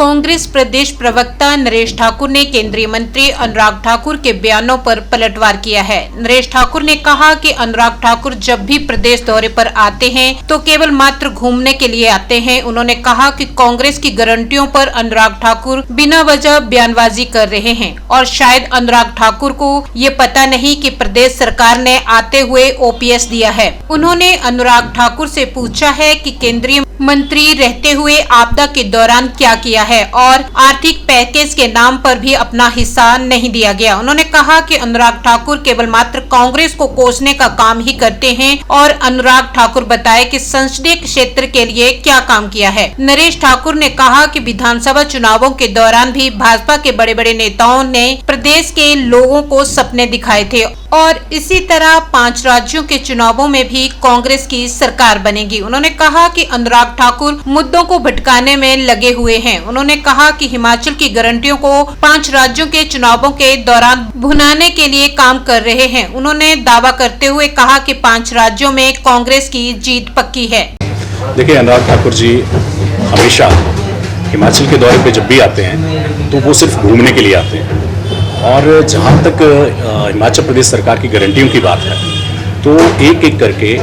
कांग्रेस प्रदेश प्रवक्ता नरेश ठाकुर ने केंद्रीय मंत्री अनुराग ठाकुर के बयानों पर पलटवार किया है। नरेश ठाकुर ने कहा कि अनुराग ठाकुर जब भी प्रदेश दौरे पर आते हैं तो केवल मात्र घूमने के लिए आते हैं। उन्होंने कहा कि कांग्रेस की गारंटियों पर अनुराग ठाकुर बिना वजह बयानबाजी कर रहे हैं और शायद अनुराग ठाकुर को ये पता नहीं कि प्रदेश सरकार ने आते हुए ओपीएस दिया है। उन्होंने अनुराग ठाकुर से पूछा है कि केंद्रीय मंत्री रहते हुए आपदा के दौरान क्या किया है और आर्थिक पैकेज के नाम पर भी अपना हिस्सा नहीं दिया गया। उन्होंने कहा कि अनुराग ठाकुर केवल मात्र कांग्रेस को कोसने का काम ही करते हैं और अनुराग ठाकुर बताए कि संसदीय क्षेत्र के लिए क्या काम किया है। नरेश ठाकुर ने कहा कि विधानसभा चुनावों के दौरान भी भाजपा के बड़े बड़े नेताओं ने प्रदेश के लोगों को सपने दिखाए थे और इसी तरह 5 राज्यों के चुनावों में भी कांग्रेस की सरकार बनेगी। उन्होंने कहा कि अनुराग ठाकुर मुद्दों को भटकाने में लगे हुए हैं। उन्होंने कहा कि हिमाचल की गारंटियों को 5 राज्यों के चुनावों के दौरान भुनाने के लिए काम कर रहे हैं। उन्होंने दावा करते हुए कहा कि 5 राज्यों में कांग्रेस की जीत पक्की है। देखिए, अनुराग ठाकुर जी हमेशा हिमाचल के दौरे पे जब भी आते हैं तो वो सिर्फ घूमने के लिए आते हैं और जहाँ तक हिमाचल प्रदेश सरकार की गारंटियों की बात है तो एक एक करके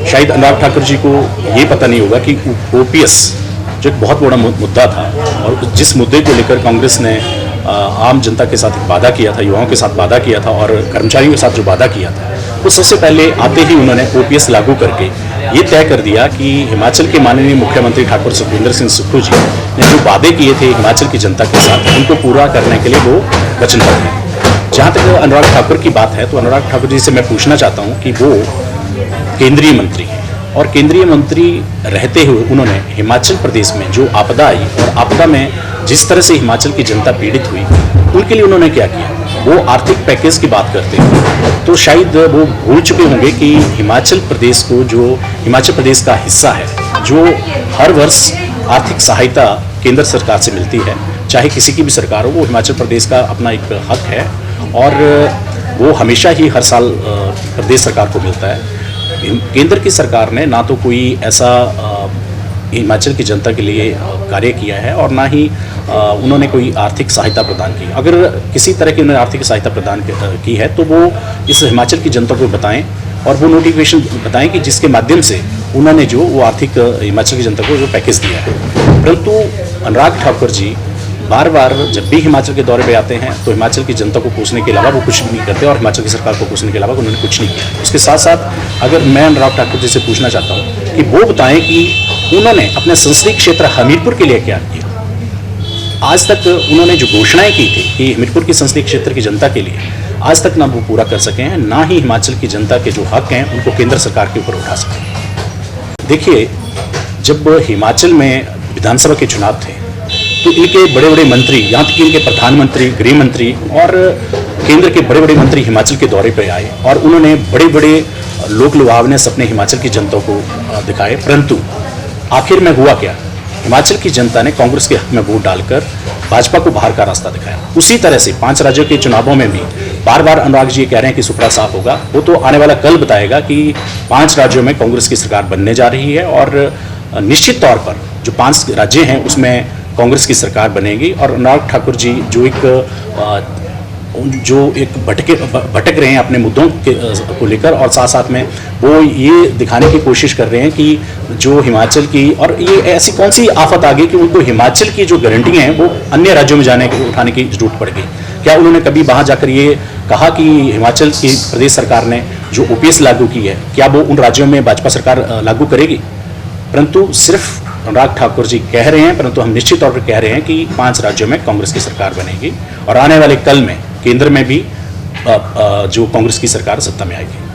शायद अनुराग ठाकुर जी को ये पता नहीं होगा कि ओपीएस जो एक बहुत बड़ा मुद्दा था और जिस मुद्दे को लेकर कांग्रेस ने आम जनता के साथ एक वादा किया था, युवाओं के साथ वादा किया था और कर्मचारियों के साथ जो वादा किया था वो सबसे पहले आते ही उन्होंने ओपीएस लागू करके ये तय कर दिया कि हिमाचल के माननीय मुख्यमंत्री ठाकुर सुखविंदर सिंह सुक्खू जी ने जो वादे किए थे हिमाचल की जनता के साथ उनको पूरा करने के लिए वो वचनबद्ध हैं। जहाँ तक अनुराग ठाकुर की बात है तो अनुराग ठाकुर जी से मैं पूछना चाहता हूँ कि वो केंद्रीय मंत्री हैं और केंद्रीय मंत्री रहते हुए उन्होंने हिमाचल प्रदेश में जो आपदा आई और आपदा में जिस तरह से हिमाचल की जनता पीड़ित हुई उनके लिए उन्होंने क्या किया। वो आर्थिक पैकेज की बात करते हैं तो शायद वो भूल चुके होंगे कि हिमाचल प्रदेश को जो हिमाचल प्रदेश का हिस्सा है जो हर वर्ष आर्थिक सहायता केंद्र सरकार से मिलती है, चाहे किसी की भी सरकार हो, वो हिमाचल प्रदेश का अपना एक हक है और वो हमेशा ही हर साल प्रदेश सरकार को मिलता है। केंद्र की सरकार ने ना तो कोई ऐसा हिमाचल की जनता के लिए कार्य किया है और ना ही उन्होंने कोई आर्थिक सहायता प्रदान की। अगर किसी तरह की उन्होंने आर्थिक सहायता प्रदान की है तो वो इस हिमाचल की जनता को बताएं और वो नोटिफिकेशन बताएं कि जिसके माध्यम से उन्होंने जो वो आर्थिक हिमाचल की जनता को जो पैकेज दिया है। परंतु अनुराग ठाकुर जी बार बार जब भी हिमाचल के दौरे पे आते हैं तो हिमाचल की जनता को कोसने के अलावा वो कुछ भी नहीं करते और हिमाचल की सरकार को कोसने के अलावा उन्होंने कुछ नहीं किया। उसके साथ साथ अगर मैं अनुराग ठाकुर जी से पूछना चाहता हूँ कि वो बताएं कि उन्होंने अपने संसदीय क्षेत्र हमीरपुर के लिए क्या किया। आज तक उन्होंने जो घोषणाएं की थी कि हमीरपुर की संसदीय क्षेत्र की जनता के लिए आज तक ना वो पूरा कर सके हैं, ना ही हिमाचल की जनता के जो हक हैं उनको केंद्र सरकार के ऊपर उठा सके। देखिए, जब हिमाचल में विधानसभा के चुनाव थे तो इनके बड़े बड़े मंत्री, यहाँ तक कि इनके प्रधानमंत्री, गृह मंत्री और केंद्र के बड़े बड़े मंत्री हिमाचल के दौरे पर आए और उन्होंने बड़े बड़े लोक लुभावने सपने हिमाचल की जनता को दिखाए। परंतु आखिर में हुआ क्या? हिमाचल की जनता ने कांग्रेस के हक में वोट डालकर भाजपा को बाहर का रास्ता दिखाया। उसी तरह से 5 राज्यों के चुनावों में भी बार बार अनुराग जी कह रहे हैं कि सुपड़ा साफ होगा। वो तो आने वाला कल बताएगा कि 5 राज्यों में कांग्रेस की सरकार बनने जा रही है और निश्चित तौर पर जो 5 राज्य हैं उसमें कांग्रेस की सरकार बनेगी। और अनुराग ठाकुर जी जो एक भटक रहे हैं अपने मुद्दों को लेकर और साथ साथ में वो ये दिखाने की कोशिश कर रहे हैं कि जो हिमाचल की, और ये ऐसी कौन सी आफत आ गई कि उनको हिमाचल की जो गारंटी हैं वो अन्य राज्यों में उठाने की जरूरत पड़ गई। क्या उन्होंने कभी वहाँ जाकर ये कहा कि हिमाचल की प्रदेश सरकार ने जो ओपीएस लागू की है क्या वो उन राज्यों में भाजपा सरकार लागू करेगी? परंतु सिर्फ अनुराग ठाकुर जी कह रहे हैं, परंतु हम निश्चित तौर पर कह रहे हैं कि 5 राज्यों में कांग्रेस की सरकार बनेगी और आने वाले कल में केंद्र में भी जो कांग्रेस की सरकार सत्ता में आएगी।